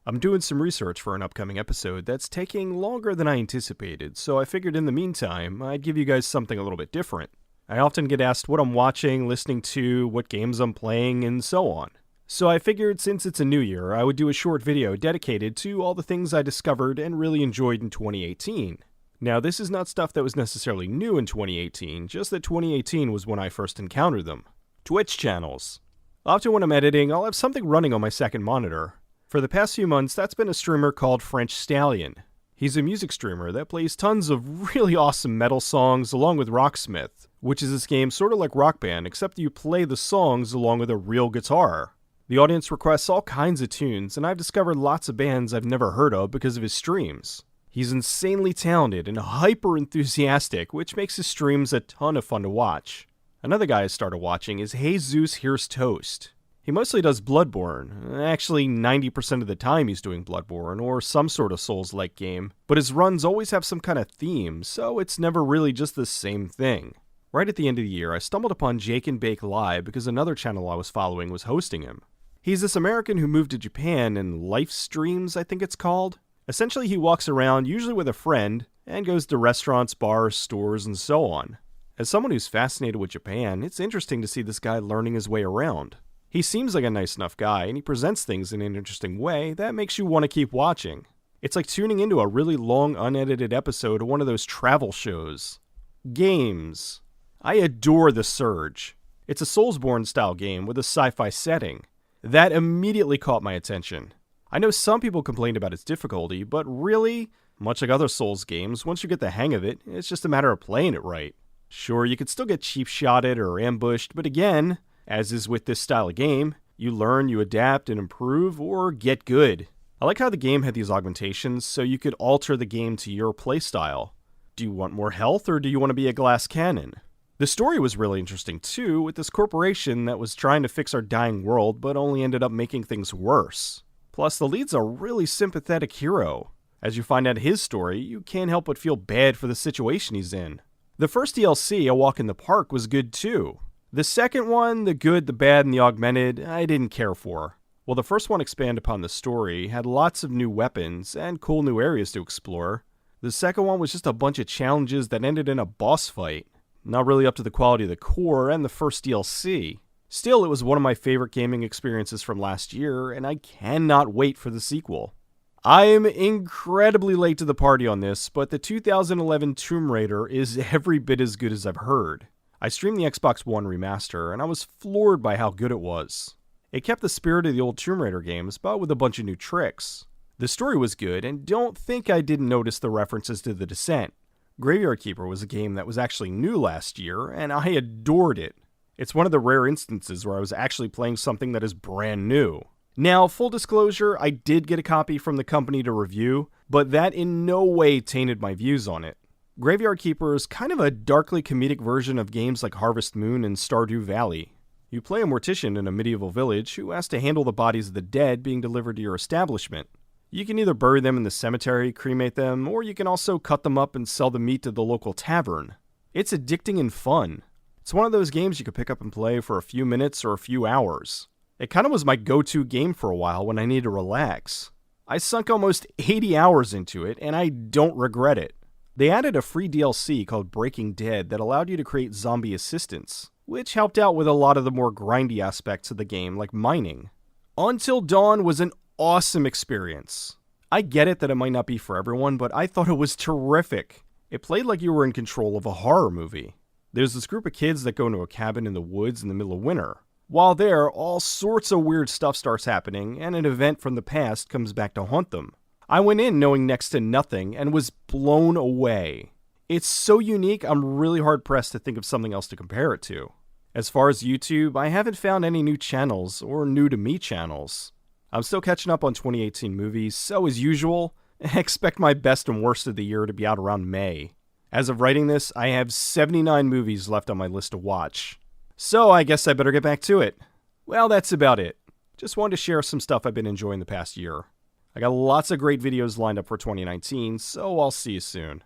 I'm doing some research for an upcoming episode that's taking longer than I anticipated, so I figured in the meantime, I'd give you guys something a little bit different. I often get asked what I'm watching, listening to, what games I'm playing, and so on. So I figured since it's a new year, I would do a short video dedicated to all the things I discovered and really enjoyed in 2018. Now, this is not stuff that was necessarily new in 2018, just that 2018 was when I first encountered them. Twitch channels. Often when I'm editing, I'll have something running on my second monitor. For the past few months, that's been a streamer called French Stallion. He's a music streamer that plays tons of really awesome metal songs along with Rocksmith, which is this game sort of like Rock Band, except you play the songs along with a real guitar. The audience requests all kinds of tunes, and I've discovered lots of bands I've never heard of because of his streams. He's insanely talented and hyper enthusiastic, which makes his streams a ton of fun to watch. Another guy I started watching is Jesus Here's Toast. He mostly does Bloodborne. Actually, 90% of the time he's doing Bloodborne, or some sort of Souls-like game, but his runs always have some kind of theme, so it's never really just the same thing. Right at the end of the year, I stumbled upon Jake and Bake Live because another channel I was following was hosting him. He's this American who moved to Japan and live streams, I think it's called. Essentially, he walks around, usually with a friend, and goes to restaurants, bars, stores, and so on. As someone who's fascinated with Japan, it's interesting to see this guy learning his way around. He seems like a nice enough guy, and he presents things in an interesting way that makes you want to keep watching. It's like tuning into a really long, unedited episode of one of those travel shows. Games. I adore The Surge. It's a Soulsborne-style game with a sci-fi setting. That immediately caught my attention. I know some people complained about its difficulty, but really, much like other Souls games, once you get the hang of it, it's just a matter of playing it right. Sure, you could still get cheap-shotted or ambushed, but again, as is with this style of game, you learn, you adapt, and improve, or get good. I like how the game had these augmentations, so you could alter the game to your playstyle. Do you want more health, or do you want to be a glass cannon? The story was really interesting too, with this corporation that was trying to fix our dying world, but only ended up making things worse. Plus, the lead's a really sympathetic hero. As you find out his story, you can't help but feel bad for the situation he's in. The first DLC, A Walk in the Park, was good too. The second one, the good, the bad, and the augmented, I didn't care for. While the first one expanded upon the story, had lots of new weapons, and cool new areas to explore, the second one was just a bunch of challenges that ended in a boss fight. Not really up to the quality of the core and the first DLC. Still, it was one of my favorite gaming experiences from last year, and I cannot wait for the sequel. I'm incredibly late to the party on this, but the 2011 Tomb Raider is every bit as good as I've heard. I streamed the Xbox One remaster, and I was floored by how good it was. It kept the spirit of the old Tomb Raider games, but with a bunch of new tricks. The story was good, and don't think I didn't notice the references to The Descent. Graveyard Keeper was a game that was actually new last year, and I adored it. It's one of the rare instances where I was actually playing something that is brand new. Now, full disclosure, I did get a copy from the company to review, but that in no way tainted my views on it. Graveyard Keeper is kind of a darkly comedic version of games like Harvest Moon and Stardew Valley. You play a mortician in a medieval village who has to handle the bodies of the dead being delivered to your establishment. You can either bury them in the cemetery, cremate them, or you can also cut them up and sell the meat to the local tavern. It's addicting and fun. It's one of those games you could pick up and play for a few minutes or a few hours. It kind of was my go-to game for a while when I needed to relax. I sunk almost 80 hours into it, and I don't regret it. They added a free DLC called Breaking Dead that allowed you to create zombie assistants, which helped out with a lot of the more grindy aspects of the game, like mining. Until Dawn was an awesome experience. I get it that it might not be for everyone, but I thought it was terrific. It played like you were in control of a horror movie. There's this group of kids that go into a cabin in the woods in the middle of winter. While there, all sorts of weird stuff starts happening, and an event from the past comes back to haunt them. I went in knowing next to nothing and was blown away. It's so unique, I'm really hard-pressed to think of something else to compare it to. As far as YouTube, I haven't found any new channels, or new-to-me channels. I'm still catching up on 2018 movies, so as usual, expect my best and worst of the year to be out around May. As of writing this, I have 79 movies left on my list to watch. So I guess I better get back to it. Well, that's about it. Just wanted to share some stuff I've been enjoying the past year. I got lots of great videos lined up for 2019, so I'll see you soon.